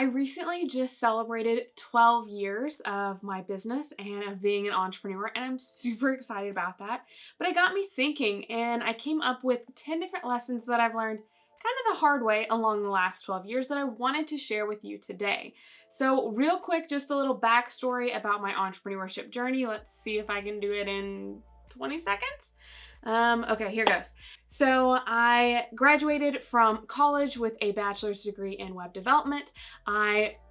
I recently just celebrated 12 years of my business and of being an entrepreneur, and I'm super excited about that. But it got me thinking, and I came up with 10 different lessons that I've learned kind of the hard way along the last 12 years that I wanted to share with you today. So, real quick, just a little backstory about my entrepreneurship journey. Let's see if I can do it in 20 seconds. Okay, here goes. So I graduated from college with a bachelor's degree in web development.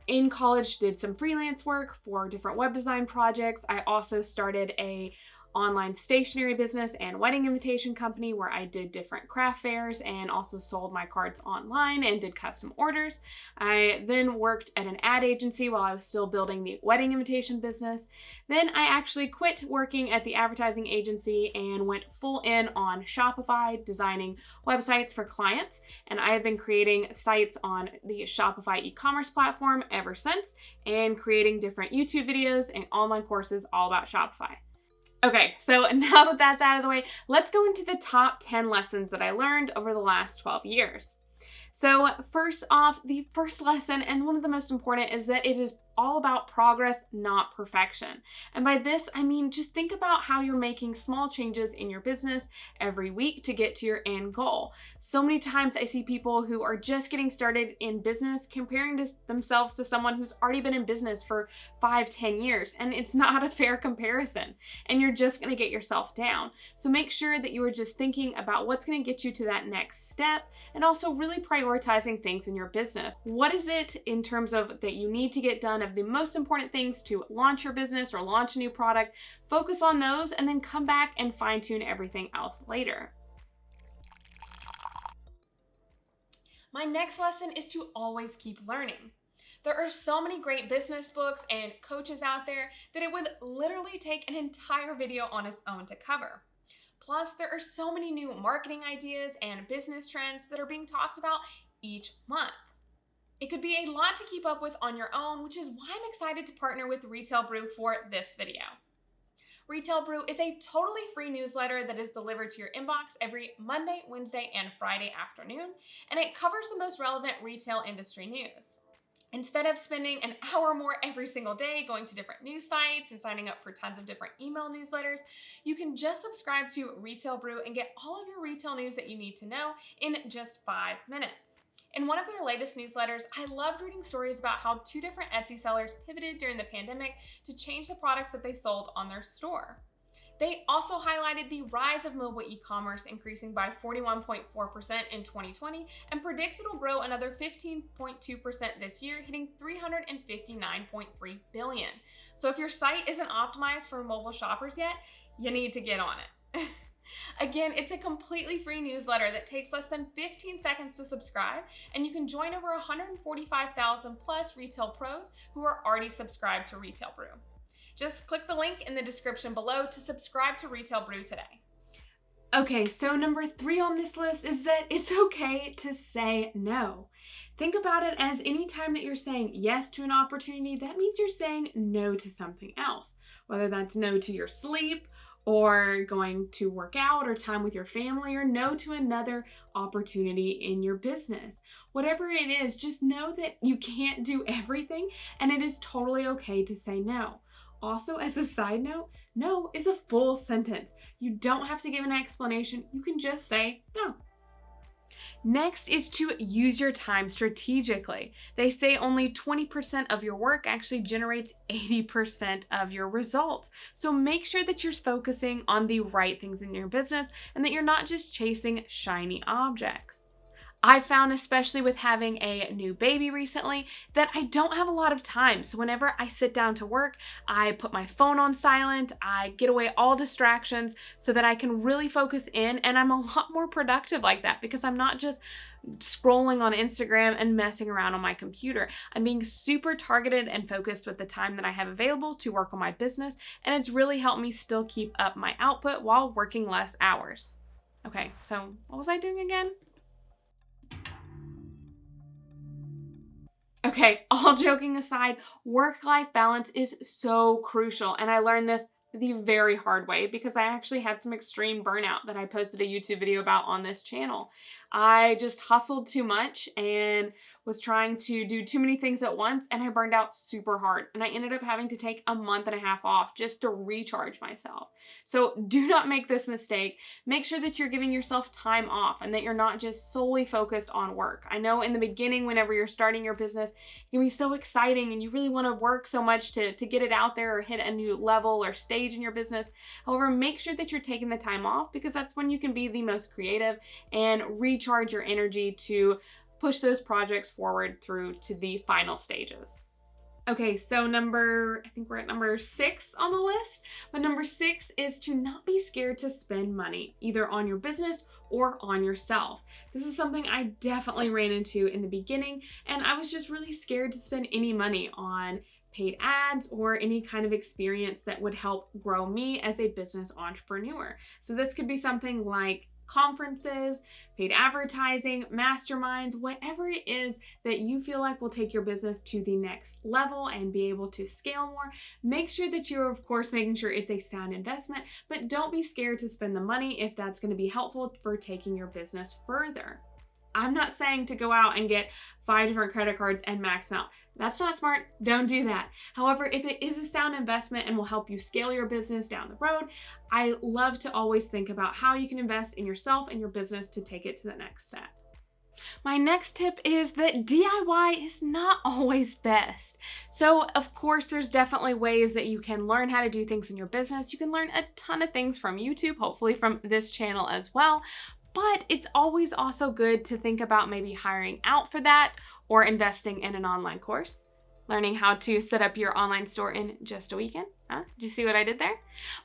In college, did some freelance work for different web design projects. I also started a online stationery business and wedding invitation company where I did different craft fairs and also sold my cards online and did custom orders. I then worked at an ad agency while I was still building the wedding invitation business. Then I actually quit working at the advertising agency and went full in on Shopify, designing websites for clients. And I have been creating sites on the Shopify e-commerce platform ever since and creating different YouTube videos and online courses all about Shopify. Okay, so now that that's out of the way, let's go into the top 10 lessons that I learned over the last 12 years. So first off, the first lesson, and one of the most important, is that it is all about progress, not perfection. And by this, I mean just think about how you're making small changes in your business every week to get to your end goal. So many times I see people who are just getting started in business comparing themselves to someone who's already been in business for 5-10 years, and it's not a fair comparison, and you're just going to get yourself down. So make sure that you are just thinking about what's going to get you to that next step, and also really prioritizing things in your business. What is it in terms of that you need to get done of the most important things to launch your business or launch a new product? Focus on those and then come back and fine tune everything else later. My next lesson is to always keep learning. There are so many great business books and coaches out there that it would literally take an entire video on its own to cover. Plus, there are so many new marketing ideas and business trends that are being talked about each month. It could be a lot to keep up with on your own, which is why I'm excited to partner with Retail Brew for this video. Retail Brew is a totally free newsletter that is delivered to your inbox every Monday, Wednesday, and Friday afternoon, and it covers the most relevant retail industry news. Instead of spending an hour or more every single day going to different news sites and signing up for tons of different email newsletters, you can just subscribe to Retail Brew and get all of your retail news that you need to know in just 5 minutes. In one of their latest newsletters, I loved reading stories about how 2 different Etsy sellers pivoted during the pandemic to change the products that they sold on their store. They also highlighted the rise of mobile e-commerce increasing by 41.4% in 2020 and predicts it'll grow another 15.2% this year, hitting $359.3 billion. So if your site isn't optimized for mobile shoppers yet, you need to get on it. Again, it's a completely free newsletter that takes less than 15 seconds to subscribe, and you can join over 145,000 plus retail pros who are already subscribed to Retail Brew. Just click the link in the description below to subscribe to Retail Brew today. Okay, so number 3 on this list is that it's okay to say no. Think about it as any time that you're saying yes to an opportunity, that means you're saying no to something else, whether that's no to your sleep, or going to work out, or time with your family, or no to another opportunity in your business. Whatever it is, just know that you can't do everything, and it is totally okay to say no. Also, as a side note, no is a full sentence. You don't have to give an explanation. You can just say no. Next is to use your time strategically. They say only 20% of your work actually generates 80% of your results. So make sure that you're focusing on the right things in your business and that you're not just chasing shiny objects. I found, especially with having a new baby recently, that I don't have a lot of time. So whenever I sit down to work, I put my phone on silent, I get away all distractions so that I can really focus in, and I'm a lot more productive like that because I'm not just scrolling on Instagram and messing around on my computer. I'm being super targeted and focused with the time that I have available to work on my business, and it's really helped me still keep up my output while working less hours. Okay, so what was I doing again? Okay, all joking aside, work-life balance is so crucial, and I learned this the very hard way because I actually had some extreme burnout that I posted a YouTube video about on this channel. I just hustled too much and was trying to do too many things at once, and I burned out super hard. And I ended up having to take a month and a half off just to recharge myself. So do not make this mistake. Make sure that you're giving yourself time off and that you're not just solely focused on work. I know in the beginning, whenever you're starting your business, it can be so exciting and you really want to work so much to get it out there or hit a new level or stage in your business. However, make sure that you're taking the time off, because that's when you can be the most creative and recharge your energy to push those projects forward through to the final stages. Okay, so I think we're at number 6 on the list, but number 6 is to not be scared to spend money, either on your business or on yourself. This is something I definitely ran into in the beginning, and I was just really scared to spend any money on paid ads or any kind of experience that would help grow me as a business entrepreneur. So this could be something like conferences, paid advertising, masterminds, whatever it is that you feel like will take your business to the next level and be able to scale more. Make sure that you're, of course, making sure it's a sound investment, but don't be scared to spend the money if that's going to be helpful for taking your business further. I'm not saying to go out and get 5 different credit cards and max them out. That's not smart. Don't do that. However, if it is a sound investment and will help you scale your business down the road, I love to always think about how you can invest in yourself and your business to take it to the next step. My next tip is that DIY is not always best. So of course, there's definitely ways that you can learn how to do things in your business. You can learn a ton of things from YouTube, hopefully from this channel as well. But it's always also good to think about maybe hiring out for that or investing in an online course, learning how to set up your online store in just a weekend. Did you see what I did there?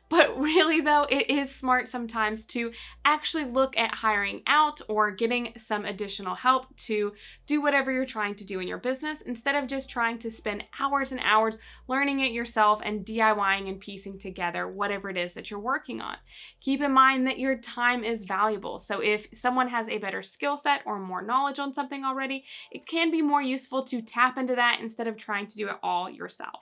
But really though, it is smart sometimes to actually look at hiring out or getting some additional help to do whatever you're trying to do in your business, instead of just trying to spend hours and hours learning it yourself and DIYing and piecing together whatever it is that you're working on. Keep in mind that your time is valuable. So if someone has a better skill set or more knowledge on something already, it can be more useful to tap into that instead of trying to do it all yourself.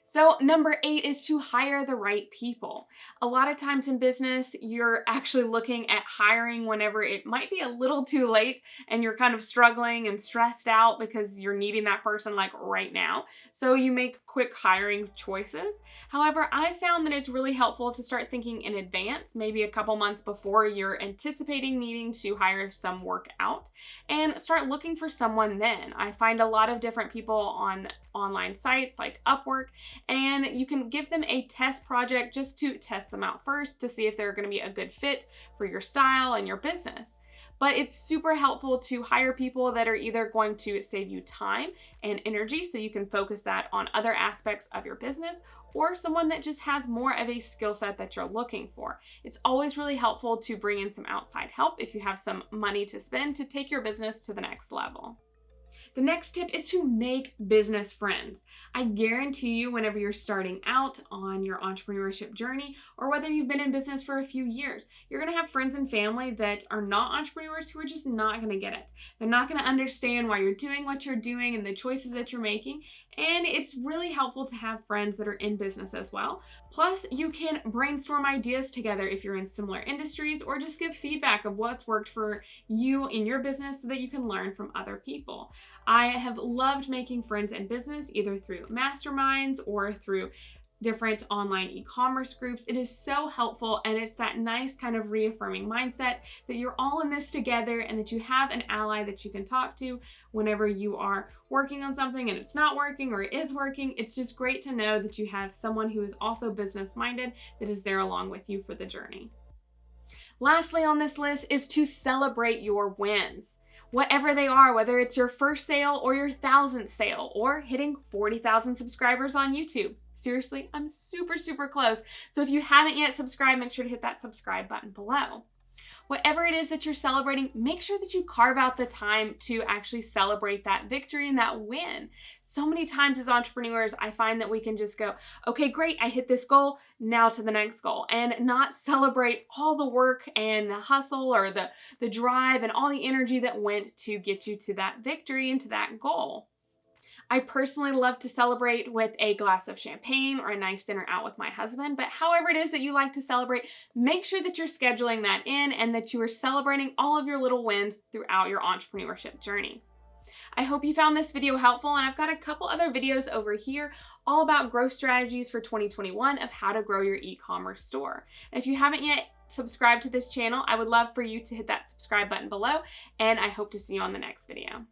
So number 8 is to hire the right people. A lot of times in business, you're actually looking at hiring whenever it might be a little too late and you're kind of struggling and stressed out because you're needing that person like right now. So you make quick hiring choices. However, I found that it's really helpful to start thinking in advance, maybe a couple months before you're anticipating needing to hire some work out, and start looking for someone then. I find a lot of different people on online sites like Upwork, and you can give them a test project just to test them out first to see if they're going to be a good fit for your style and your business. But it's super helpful to hire people that are either going to save you time and energy so you can focus that on other aspects of your business, or someone that just has more of a skill set that you're looking for. It's always really helpful to bring in some outside help if you have some money to spend to take your business to the next level. The next tip is to make business friends. I guarantee you, whenever you're starting out on your entrepreneurship journey, or whether you've been in business for a few years, you're gonna have friends and family that are not entrepreneurs who are just not gonna get it. They're not gonna understand why you're doing what you're doing and the choices that you're making. And it's really helpful to have friends that are in business as well. Plus, you can brainstorm ideas together if you're in similar industries, or just give feedback of what's worked for you in your business so that you can learn from other people. I have loved making friends in business, either through masterminds or through different online e-commerce groups. It is so helpful, and it's that nice kind of reaffirming mindset that you're all in this together and that you have an ally that you can talk to whenever you are working on something and it's not working or it is working. It's just great to know that you have someone who is also business minded that is there along with you for the journey. Lastly on this list is to celebrate your wins. Whatever they are, whether it's your first sale or your 1,000th sale or hitting 40,000 subscribers on YouTube. Seriously, I'm super close. So if you haven't yet subscribed, make sure to hit that subscribe button below. Whatever it is that you're celebrating, make sure that you carve out the time to actually celebrate that victory and that win. So many times as entrepreneurs, I find that we can just go, okay, great, I hit this goal, now to the next goal, and not celebrate all the work and the hustle or the drive and all the energy that went to get you to that victory and to that goal. I personally love to celebrate with a glass of champagne or a nice dinner out with my husband, but however it is that you like to celebrate, make sure that you're scheduling that in and that you are celebrating all of your little wins throughout your entrepreneurship journey. I hope you found this video helpful, and I've got a couple other videos over here all about growth strategies for 2021 of how to grow your e-commerce store. And if you haven't yet subscribed to this channel, I would love for you to hit that subscribe button below, and I hope to see you on the next video.